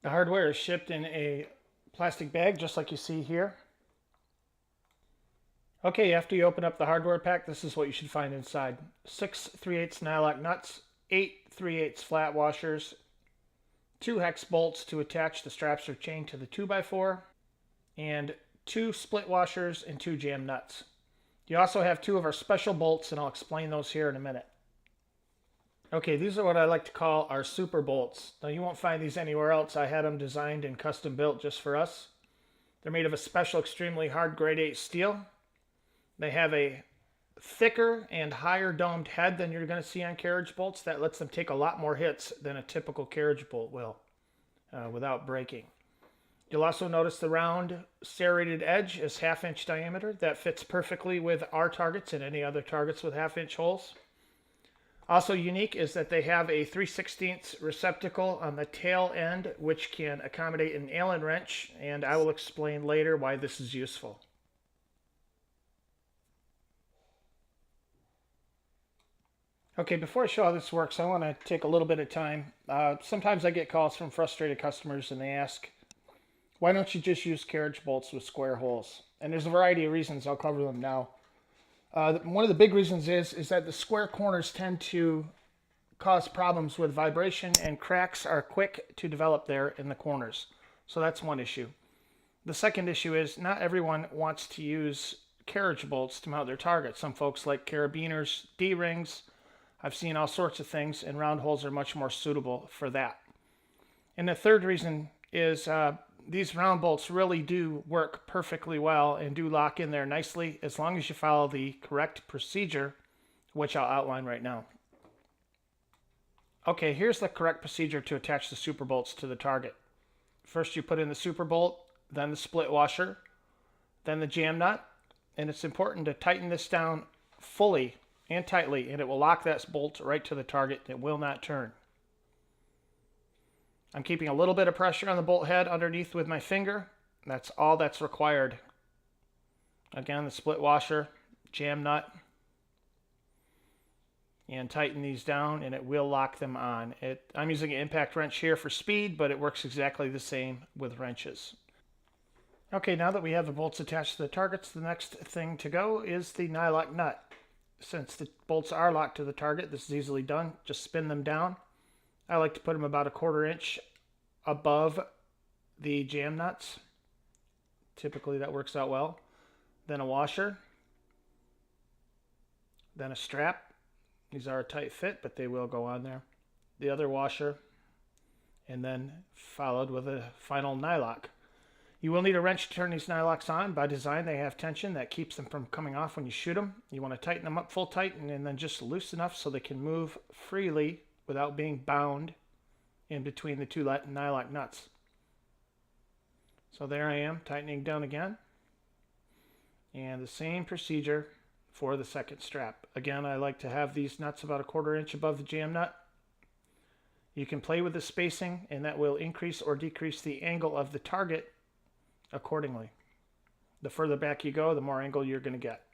The hardware is shipped in a plastic bag, just like you see here. Okay, after you open up the hardware pack, this is what you should find inside. 6 3/8 Nylock nuts, 8 3/8 flat washers, 2 hex bolts to attach the straps or chain to the 2x4, and 2 split washers and 2 jam nuts. You also have 2 of our special bolts, and I'll explain those here in a minute. Okay, these are what I like to call our super bolts. Now you won't find these anywhere else. I had them designed and custom built just for us. They're made of a special extremely hard grade 8 steel. They have a thicker and higher domed head than you're going to see on carriage bolts. That lets them take a lot more hits than a typical carriage bolt will without breaking. You'll also notice the round serrated edge is 1/2 inch diameter. That fits perfectly with our targets and any other targets with 1/2 inch holes. Also unique is that they have a 3/16 receptacle on the tail end, which can accommodate an Allen wrench, and I will explain later why this is useful. Okay, before I show how this works, I want to take a little bit of time. Sometimes I get calls from frustrated customers and they ask, why don't you just use carriage bolts with square holes? And there's a variety of reasons. I'll cover them now. One of the big reasons is that the square corners tend to cause problems with vibration, and cracks are quick to develop there in the corners. So that's one issue. The second issue is not everyone wants to use carriage bolts to mount their targets. Some folks like carabiners, D-rings. I've seen all sorts of things, and round holes are much more suitable for that. And the third reason is these round bolts really do work perfectly well and do lock in there nicely as long as you follow the correct procedure, which I'll outline right now. Okay, here's the correct procedure to attach the super bolts to the target. First you put in the super bolt, then the split washer, then the jam nut, and it's important to tighten this down fully and tightly, and it will lock that bolt right to the target. It will not turn. I'm keeping a little bit of pressure on the bolt head underneath with my finger. That's all that's required. Again, the split washer, jam nut, and tighten these down and it will lock them on. I'm using an impact wrench here for speed, but it works exactly the same with wrenches. Okay, now that we have the bolts attached to the targets, the next thing to go is the nylock nut. Since the bolts are locked to the target, this is easily done. Just spin them down. I like to put them about 1/4 inch above the jam nuts. Typically that works out well. Then a washer. Then a strap. These are a tight fit, but they will go on there. The other washer. And then followed with a final nylock. You will need a wrench to turn these nylocks on. By design, they have tension that keeps them from coming off when you shoot them. You want to tighten them up full tight and then just loose enough so they can move freely without being bound in between the two nylock nuts. So there I am, tightening down again. And the same procedure for the second strap. Again, I like to have these nuts about 1/4 inch above the jam nut. You can play with the spacing, and that will increase or decrease the angle of the target accordingly. The further back you go, the more angle you're going to get.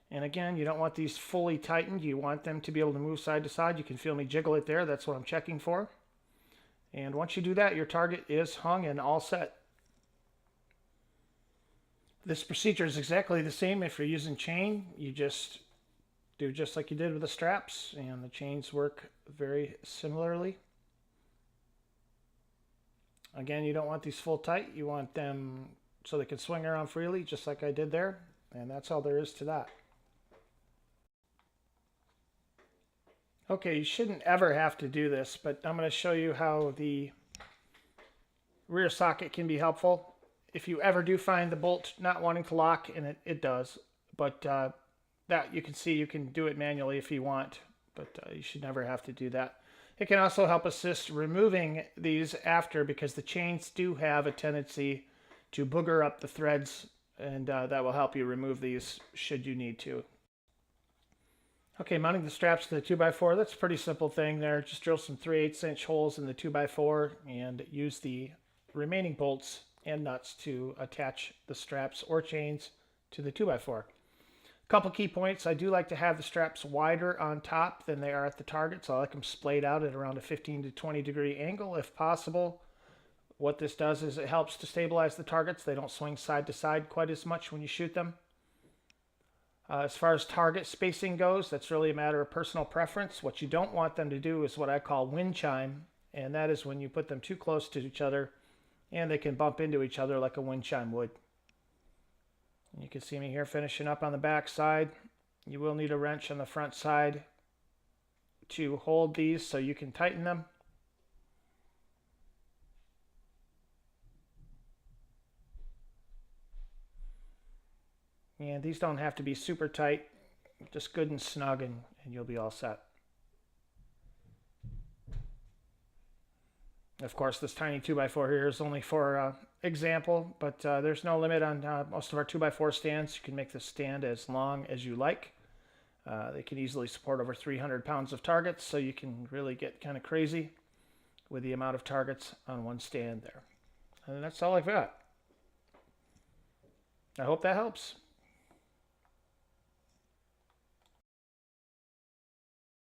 And again, you don't want these fully tightened. You want them to be able to move side to side. You can feel me jiggle it there. That's what I'm checking for. And once you do that, your target is hung and all set. This procedure is exactly the same if you're using chain. You just do just like you did with the straps, and the chains work very similarly. Again, you don't want these full tight. You want them so they can swing around freely, just like I did there. And that's all there is to that. Okay, you shouldn't ever have to do this, but I'm going to show you how the rear socket can be helpful. If you ever do find the bolt not wanting to lock, and it does, but that you can see you can do it manually if you want, but you should never have to do that. It can also help assist removing these after, because the chains do have a tendency to booger up the threads, and that will help you remove these should you need to. Okay, mounting the straps to the 2x4, that's a pretty simple thing there. Just drill some 3/8 inch holes in the 2x4 and use the remaining bolts and nuts to attach the straps or chains to the 2x4. Couple key points. I do like to have the straps wider on top than they are at the target, so I like them splayed out at around a 15 to 20 degree angle if possible. What this does is it helps to stabilize the targets. They don't swing side to side quite as much when you shoot them. As far as target spacing goes, that's really a matter of personal preference. What you don't want them to do is what I call wind chime, and that is when you put them too close to each other and they can bump into each other like a wind chime would. You can see me here finishing up on the back side. You will need a wrench on the front side to hold these so you can tighten them. And these don't have to be super tight, just good and snug, and you'll be all set. Of course, this tiny 2x4 here is only for example, but there's no limit on most of our 2x4 stands. You can make this stand as long as you like. They can easily support over 300 pounds of targets, so you can really get kind of crazy with the amount of targets on one stand there. And that's all I've got. I hope that helps.